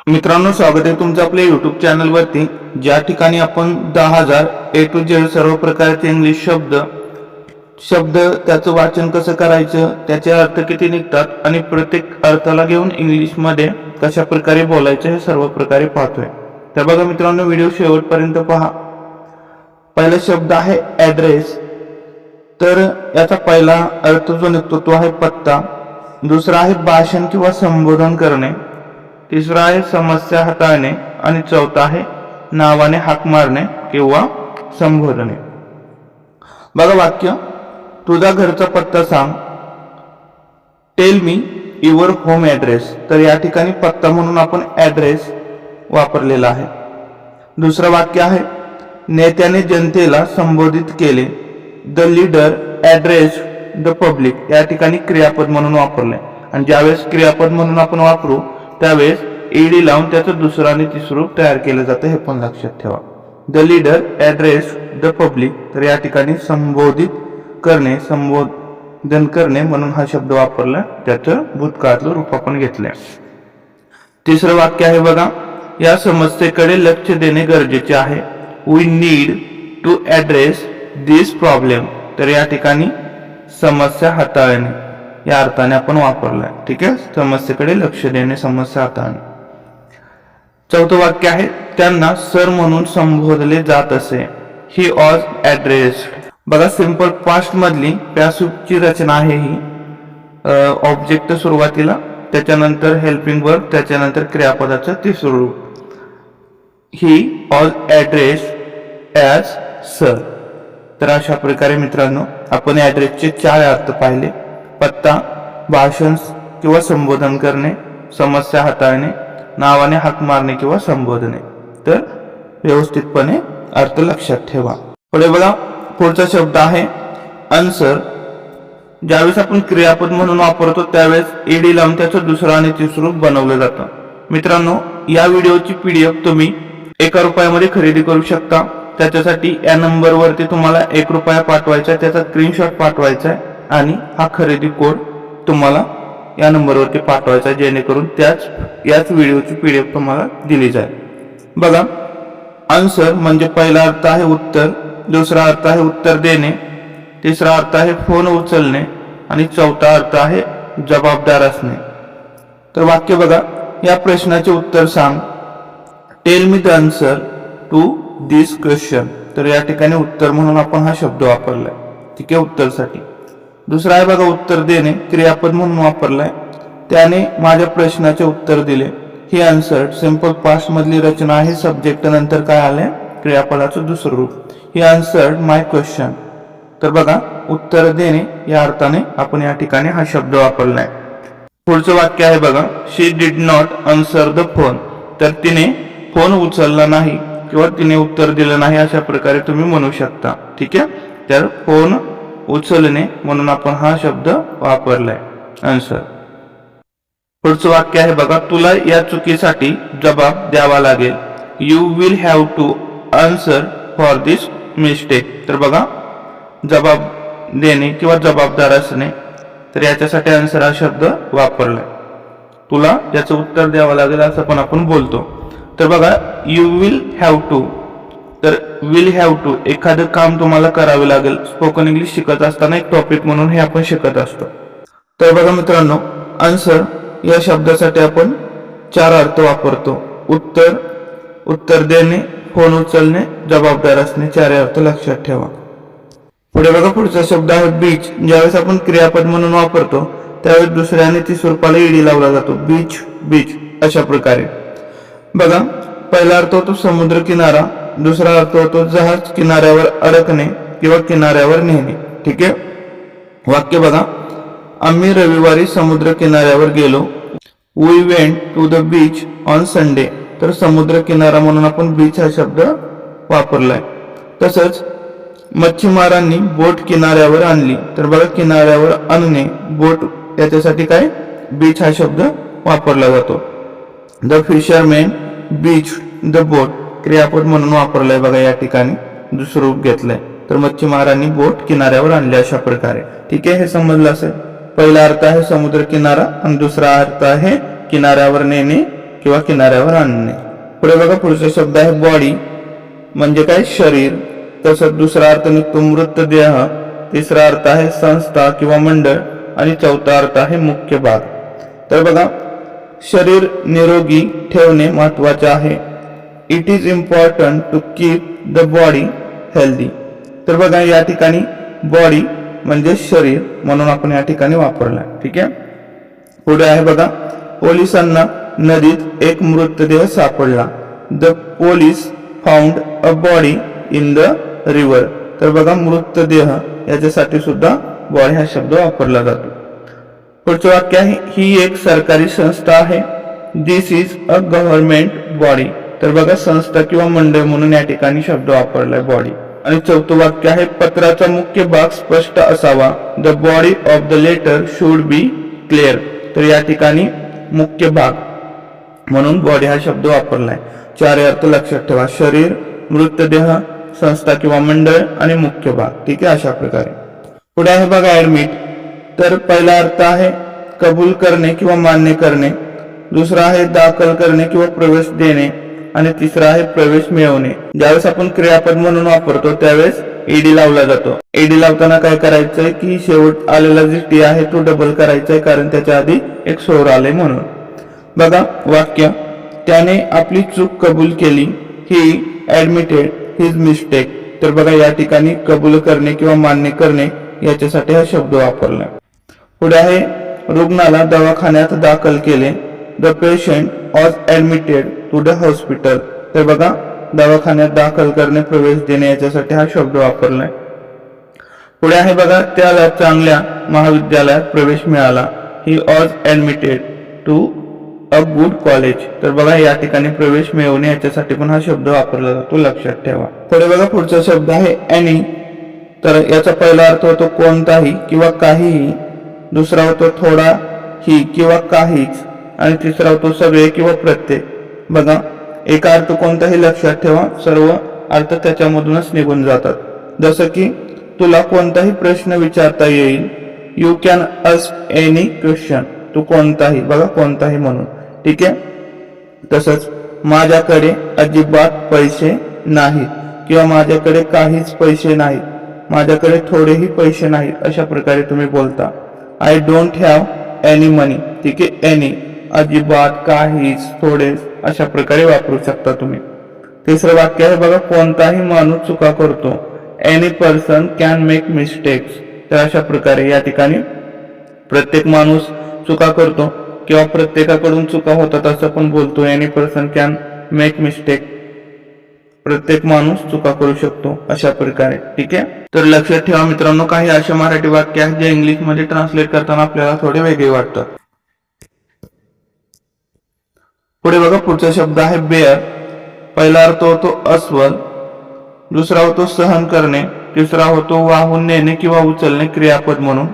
मित्रांनो, स्वागत आहे तुमचं आपल्या YouTube चॅनल वरती, ज्या ठिकाणी आपण 10,000 A to Z सर्व प्रकारचे इंग्लिश शब्द त्याचं वाचन कसं करायचं, त्याचे अर्थ किती निघतात आणि प्रत्येक अर्थाला घेऊन इंग्लिश मध्ये कशा प्रकारे बोलायचं हे सर्व प्रकारे पाहतोय. तर बघा मित्रांनो, व्हिडिओ शेवटपर्यंत पहा. पहिला शब्द आहे ॲड्रेस. तर याचा पहिला अर्थ जो निघतो तो आहे पत्ता. दुसरा आहे भाषण किंवा संबोधन करणे. तिसरा आहे समस्या हाताळणे आणि चौथा आहे नावाने हाक मारणे किंवा संबोधने. बघा वाक्य, तुझा घरचा पत्ता सांग. Tell me your home address. तर या ठिकाणी पत्ता म्हणून आपण ॲड्रेस वापरलेला आहे. दुसरं वाक्य आहे, नेत्याने जनतेला संबोधित केले. The leader address the public. या ठिकाणी क्रियापद म्हणून वापरले आणि ज्यावेळेस क्रियापद म्हणून आपण वापरू त्यावेळेस ईडी लावून त्याचं दुसरं आणि तिसरं रूप तयार केलं जातं, हे पण लक्षात ठेवा. The leader address the public. तर या ठिकाणी संबोधित करणे, संबोधन करणे म्हणून हा शब्द वापरला, त्याचं भूतकाळातलं रूप आपण घेतलंय. तिसरं वाक्य आहे बघा, या समस्येकडे लक्ष देणे गरजेचे आहे. We need to address this problem. तर या ठिकाणी समस्या हाताळणे या अर्थाने आपण वापरलाय. ठीक आहे, समस्येकडे लक्ष देणे, समस्या हाताळणे. चौथं वाक्य आहे, त्यांना सर म्हणून संबोधले जात असे. He was addressed. बघा, सिंपल पास्ट मधली पॅसिव्हची रचना आहे ही. ऑब्जेक्ट सुरुवातीला, त्याच्यानंतर हेल्पिंग वर्ब, त्याच्यानंतर क्रियापदाचं तिसरं रूप. He was addressed as sir. तर अशा प्रकारे मित्रांनो आपण ॲड्रेसचे 4 अर्थ पाहिले. पत्ता, भाषण किंवा संबोधन करणे, समस्या हाताळणे, नावाने हाक मारणे किंवा संबोधने. तर व्यवस्थितपणे अर्थ लक्षात ठेवा. पुढे बघा, पुढचा शब्द आहे आन्सर. ज्यावेळेस आपण क्रियापद म्हणून वापरतो त्यावेळेस ईडी लावून त्याचं दुसरं आणि तिसरं रूप बनवलं जातं. मित्रांनो, या व्हिडिओची PDF तुम्ही ₹1 खरेदी करू शकता. त्याच्यासाठी या नंबरवरती तुम्हाला ₹1 पाठवायचा आहे, त्याचा स्क्रीनशॉट पाठवायचा आहे आणि हा खरेदी कोड तुम्हाला या नंबरवरती पाठवायचा आहे, जेणेकरून याच व्हिडिओची PDF तुम्हाला दिली जाईल. बघा, आन्सर म्हणजे पहिला अर्थ आहे उत्तर, दुसरा अर्थ आहे उत्तर देणे, तिसरा अर्थ आहे फोन उचलणे आणि चौथा अर्थ आहे जबाबदार असणे. तर वाक्य बघा, या प्रश्नाचे उत्तर सांग. Tell me the answer to this question. तर या ठिकाणी उत्तर म्हणून आपण हा शब्द वापरलाय. ठीक आहे, उत्तरसाठी. दुसरा आहे बघा उत्तर देणे, क्रियापद म्हणून वापरलाय. त्याने माझ्या प्रश्नाचे उत्तर दिले. ही आन्सर्ड. सिंपल पास्ट मधली रचना आहे. सब्जेक्ट नंतर काय आलंय, क्रियापदाचं दुसरं रूप. ही आन्सर्ड माय क्वेश्चन. तर बघा, उत्तर देणे या अर्थाने आपण या ठिकाणी हा शब्द वापरलाय. पुढचं वाक्य आहे बघा, she did not answer the phone. तर तिने फोन उचलला नाही किंवा तिने उत्तर दिलं नाही, अशा प्रकारे तुम्ही म्हणू शकता. ठीक आहे, तर फोन उचलणे म्हणून आपण हा शब्द वापरलाय, आन्सर. पुढचं वाक्य आहे बघा, तुला या चुकीसाठी जबाब द्यावा लागेल. You will have to answer for this mistake. तर बघा, जबाब देणे किंवा जबाबदार असणे, तर याच्यासाठी आन्सर हा शब्द वापरलाय. तुला याचं उत्तर द्यावं लागेल असं पण आपण बोलतो. तर बघा, यू विल हॅव टू. तर विल हॅव टू, एखादं काम तुम्हाला करावे लागेल. स्पोकन इंग्लिश शिकत असताना एक टॉपिक म्हणून हे आपण शिकत असतो. तर बघा मित्रांनो, आन्सर या शब्दासाठी आपण 4 अर्थ वापरतो. उत्तर, उत्तर देणे, फोन उचलणे, जबाबदार असणे. 4 अर्थ लक्षात ठेवा. पुढे बघा, पुढचा शब्द आहे बीच. ज्यावेळेस आपण क्रियापद म्हणून वापरतो त्यावेळेस दुसऱ्या आणि तिसऱ्या रूपाला ईडी लावला जातो. बीच, बीच अशा प्रकारे. बघा, पहिला अर्थ होतो समुद्र किनारा, दुसरा अर्थ होतो जहाज किनाऱ्यावर अडकणे किंवा किनाऱ्यावर नेणे. ठीक आहे, वाक्य बघा, आम्ही रविवारी समुद्र किनाऱ्यावर गेलो. We went to the beach on Sunday. तर समुद्र किनारा म्हणून आपण बीच हा शब्द वापरलाय. तसंच मच्छीमारांनी बोट किनाऱ्यावर आणली. तर बघा, किनाऱ्यावर आणणे, बोट, याच्यासाठी काय, बीच हा शब्द वापरला जातो. द फिशरमॅन बीच द बोट, क्रियापद म्हणून वापरलाय. बघा, या ठिकाणी दुसरं रूप घेतलंय. तर मच्छीमारांनी बोट किनाऱ्यावर आणली, अशा प्रकारे. ठीक आहे, हे समजलं असेल. पहिला अर्थ आहे समुद्र किनारा आणि दुसरा अर्थ आहे किनाऱ्यावर नेणे किंवा किनाऱ्यावर आणणे. पुढे बघा पुढचा शब्द आहे बॉडी म्हणजे काय शरीर. तसंच दुसरा अर्थ निघतो मृतदेह, तिसरा अर्थ आहे संस्था किंवा मंडळ आणि चौथा अर्थ आहे मुख्य भाग. तर बघा शरीर निरोगी ठेवणे महत्वाचे आहे. It is important to keep the body healthy. तर बघा या ठिकाणी बॉडी म्हणजे शरीर म्हणून आपण या ठिकाणी वापरला. ठीक आहे. पुढे आहे बघा पोलिसांना नदीत एक मृतदेह सापडला. The police found a body in the river. तर बघा मृतदेह याच्यासाठी सुद्धा बॉडी हा शब्द वापरला जातो. पुढचं वाक्य आहे ही एक सरकारी संस्था आहे. दिस इज अ गव्हर्नमेंट बॉडी. तर बघा संस्था किंवा मंडळ म्हणून या ठिकाणी शब्द वापरलाय बॉडी. आणि चौथं वाक्य आहे पत्राचा मुख्य भाग स्पष्ट असावा. The body of the letter should be clear. तर या ठिकाणी मुख्य भाग म्हणून बॉडी हा शब्द वापरलाय. चार अर्थ लक्षात ठेवा शरीर, मृतदेह, संस्था किंवा मंडळ आणि मुख्य भाग. ठीक आहे. अशा प्रकारे पुढे आहे बघा ऍडमिट. तर पहिला अर्थ आहे कबूल करणे किंवा मान्य करणे. दुसरा आहे दाखल करणे किंवा प्रवेश देणे आणि तिसरा आहे प्रवेश मिळवणे. ज्यावेळेस आपण क्रियापद म्हणून वापरतो त्यावेळेस ईडी लावला जातो. ईडी लावताना काय करायचंय की शेवट आलेला जे टी आहे तो डबल करायचा आहे कारण त्याच्या आधी एक स्वर आले म्हणून. बघा वाक्य त्याने आपली चूक कबूल केली. ही ऍडमिटेड हिज मिस्टेक. तर बघा या ठिकाणी कबूल करणे किंवा मान्य करणे याच्यासाठी हा शब्द वापरला. पुढे आहे रुग्णाला दवाखान्यात दाखल केले. The patient was admitted to the hospital. तर बघा दवाखान्यात दाखल करणे, प्रवेश देणे याच्यासाठी हा शब्द वापरलाय. पुढे आहे बघा त्याला चांगल्या महाविद्यालयात प्रवेश मिळाला. He was admitted to a good college. तर बघा या ठिकाणी प्रवेश मिळवणे याच्यासाठी पण हा शब्द वापरला जातो. लक्षात ठेवा. पुढे बघा पुढचा शब्द आहे एनी. तर याचा पहिला अर्थ होतो कोणताही किंवा काहीही. दुसरा होतो थोडा ही किंवा काहीच आणि तिसरा होतो सगळे किंवा प्रत्येक. बघा एका अर्थ कोणताही लक्षात ठेवा सर्व अर्थ त्याच्यामधूनच निघून जातात. जसं की तुला कोणताही प्रश्न विचारता येईल. You can ask any question. तू कोणताही बघा कोणताही म्हणून. ठीक आहे. तसंच माझ्याकडे अजिबात पैसे नाहीत किंवा माझ्याकडे काहीच पैसे नाहीत, माझ्याकडे थोडेही पैसे नाहीत, अशा प्रकारे तुम्ही बोलता. आय डोंट हॅव एनी मनी. ठीक आहे. एनी अजिबात, काहीच, थोडे अशा प्रकारे वापरू शकता तुम्ही. तिसरं वाक्य आहे बघा कोणताही माणूस चुका करतो. Any person can make mistakes. तर अशा प्रकारे या ठिकाणी प्रत्येक माणूस चुका करतो किंवा प्रत्येकाकडून चुका होतात असं पण बोलतो. Any person can make mistake. प्रत्येक माणूस चुका करू शकतो अशा प्रकारे. ठीक आहे. तर लक्षात ठेवा मित्रांनो काही असे मराठी वाक्य आहेत जे इंग्लिश मध्ये ट्रान्सलेट करताना आपल्याला थोडे वेगळे वाटतात. पुढे बघा पुढचा शब्द आहे बेअर. पहिला अर्थ होतो अस्वल, दुसरा होतो सहन करणे, तिसरा होतो वाहून नेणे किंवा उचलणे क्रियापद म्हणून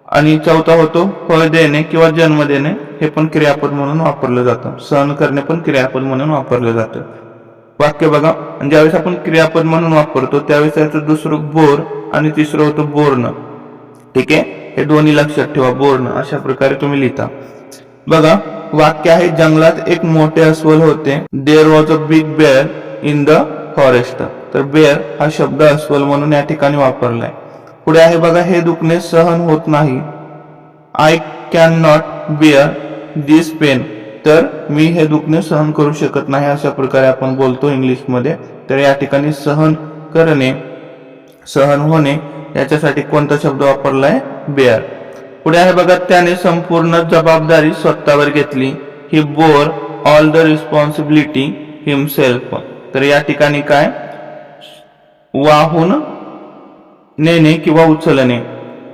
आणि चौथा होतो फळ देणे किंवा जन्म देणे. हे पण क्रियापद म्हणून वापरलं जातं. सहन करणे पण क्रियापद म्हणून वापरलं जातं. वाक्य बघा ज्यावेळेस आपण क्रियापद म्हणून वापरतो त्यावेळेस त्याचं दुसरं बोर आणि तिसरं होतं बोर्ण. ठीक आहे. हे दोन्ही लक्षात ठेवा. बोर्ण अशा प्रकारे तुम्ही लिहिता. बघा वाक्य आहे जंगलात एक मोठे अस्वल होते. There was a big bear in the forest. तर बेअर हा शब्द अस्वल म्हणून या ठिकाणी वापरलाय. पुढे आहे बघा हे दुखणे सहन होत नाही. I can not bear this pain. तर मी हे दुखणे सहन करू शकत नाही अशा प्रकारे आपण बोलतो इंग्लिश मध्ये. तर या ठिकाणी सहन करणे, सहन होणे याच्यासाठी कोणता शब्द वापरलाय बेअर. पुढे आहे बघा त्याने संपूर्ण जबाबदारी स्वतःवर घेतली. He bore all the responsibility himself. तर या ठिकाणी काय वाहून नेणे किंवा उचलणे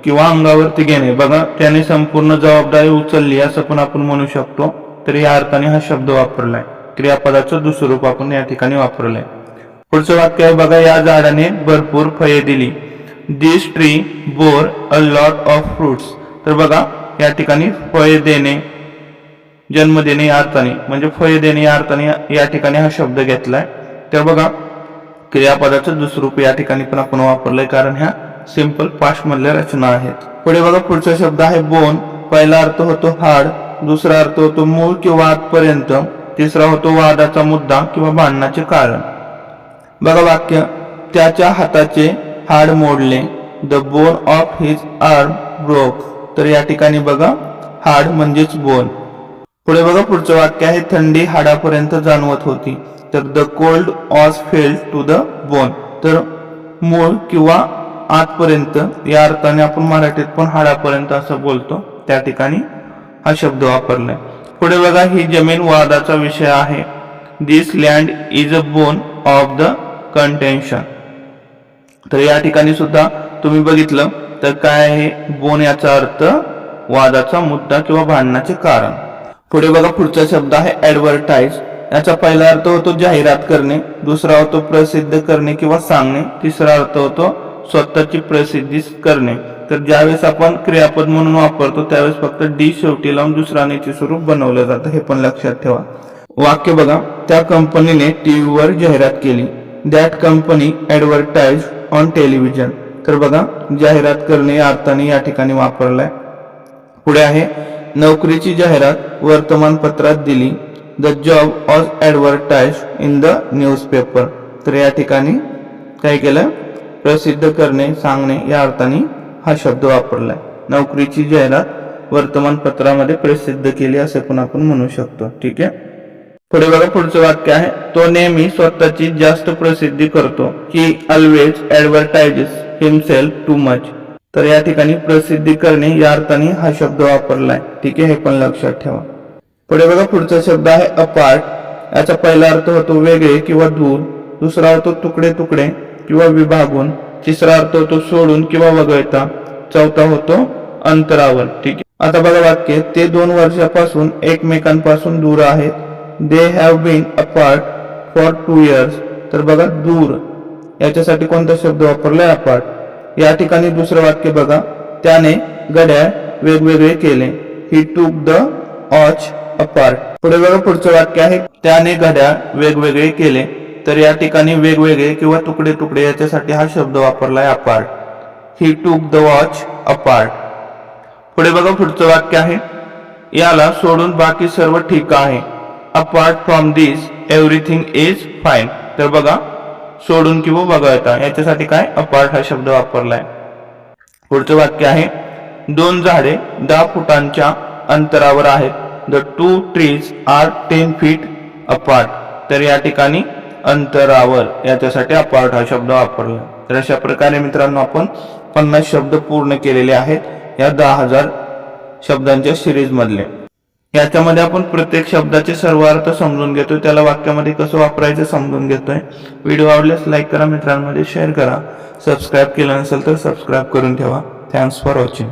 किंवा अंगावरती घेणे. बघा त्याने संपूर्ण जबाबदारी उचलली असं पण आपण म्हणू शकतो. तर या अर्थाने हा शब्द वापरलाय. क्रियापदाचं दुसरं रूप आपण या ठिकाणी वापरलंय. पुढचं वाक्य आहे बघा या झाडाने भरपूर फळे दिली. This tree bore a lot of fruits. तर बघा या ठिकाणी फळे देणे, जन्म देणे या अर्थाने म्हणजे फळे देणे या अर्थाने या ठिकाणी हा शब्द घेतलाय. तर बघा क्रियापदाचं दुसरं रूप या ठिकाणी पण आपण वापरलंय कारण ह्या सिंपल पास्ट मधल्या रचना आहेत. पुढे बघा पुढचा शब्द आहे बोन. पहिला अर्थ होतो हाड, दुसरा अर्थ होतो मूळ किंवा आतपर्यंत, तिसरा होतो वादाचा मुद्दा किंवा भांडणाचे कारण. बघा वाक्य, त्याच्या हाताचे हाड मोडले, the bone of his arm broke. तर या ठिकाणी बघा हाड म्हणजेच बोन. पुढे बघा पुढचं वाक्य आहे, थंडी हाडापर्यंत जाणवत होती, तर the cold was felt to the bone. तर मूळ किंवा आतपर्यंत या अर्थाने आपण मराठीत पण हाडापर्यंत असं बोलतो, त्या ठिकाणी हा शब्द वापरलाय. पुढे बघा, ही जमीन वादाचा विषय आहे, this land is a bone of the contention. तर या ठिकाणी सुद्धा तुम्ही बघितलं तर काय आहे, बोन याचा अर्थ वादाचा मुद्दा किंवा भांडणाचे कारण. पुढे बघा पुढचा शब्द आहे ऍडव्हर्टाइज. याचा पहिला अर्थ होतो जाहिरात करणे, दुसरा होतो प्रसिद्ध करणे किंवा सांगणे, तिसरा अर्थ होतो स्वतःची प्रसिद्धी करणे. तर ज्यावेळेस आपण क्रियापद म्हणून वापरतो त्यावेळेस फक्त डी शेवटी लावून दुसरा नेचे स्वरूप बनवलं जातं, हे पण लक्षात ठेवा. वाक्य बघा, त्या कंपनीने टीव्हीवर जाहिरात केली, that company advertise on television. तर बघा जाहिरात करणे या अर्थाने या ठिकाणी वापरलाय. पुढे आहे, नोकरीची जाहिरात वर्तमानपत्रात दिली, the job was advertise in the newspaper. तर या ठिकाणी काय केलं, प्रसिद्ध करणे सांगणे या अर्थाने हा शब्द वापरलाय. नोकरीची जाहिरात वर्तमानपत्रामध्ये प्रसिद्ध केली असे पण आपण म्हणू शकतो. ठीक आहे. पुढे बघा पुढचं वाक्य आहे, तो नेहमी स्वतःची जास्त प्रसिद्धी करतो, he always advertises himself too much. तर या ठिकाणी प्रसिद्धी करणे या अर्थाने हा शब्द वापरलाय. ठीक आहे, हे पण लक्षात ठेवा. पुढे बघा पुढचा शब्द आहे अपार्ट. याचा पहिला अर्थ होतो वेगळे किंवा दूर, दुसरा होतो तुकडे तुकडे किंवा विभागून, तिसरा अर्थ होतो सोडून किंवा वगळता, चौथा होतो अंतरावर. ठीक आहे. आता बघा वाक्य, ते 2 वर्षापासून एकमेकांपासून दूर आहेत, they have been apart for 2 years. तर बघा दूर याच्यासाठी कोणता शब्द वापरलाय, अपार्ट. या ठिकाणी दुसरं वाक्य बघा, त्याने घड्याळ वेगवेगळे केले, ही टूक द वॉच अपार्ट. पुढे बघा पुढचं वाक्य आहे, त्याने घड्याळ वेगवेगळे केले. तर या ठिकाणी वेगवेगळे किंवा तुकडे तुकडे याच्यासाठी हा शब्द वापरलाय apart, he took the watch apart. पुढे बघा पुढचं वाक्य आहे, याला सोडून बाकी सर्व ठीक आहे, apart from this everything is fine. तर बघा सोडून किंवा वगळता याच्यासाठी काय अपार्ट हा शब्द वापरलाय. पुढचं वाक्य आहे, 2 झाडे 10 फुटांच्या अंतरावर आहेत, the 2 trees are 10 feet apart. तर या ठिकाणी अंतरावर याच्यासाठी अपार्ट हा शब्द वापरला. तर अशा प्रकारे मित्रांनो आपण 50 शब्द पूर्ण केलेले आहेत या 10,000 शब्दांच्या सिरीज मधले. याच्यामध्ये आपण प्रत्येक शब्दाचे सर्व अर्थ समजून घेतोय, त्याला वाक्यामध्ये कसं वापरायचं समजून घेतोय. व्हिडिओ आवडल्यास लाईक करा, मित्रांमध्ये शेअर करा, सबस्क्राईब केलं नसेल तर सबस्क्राईब करून ठेवा. Thanks for watching.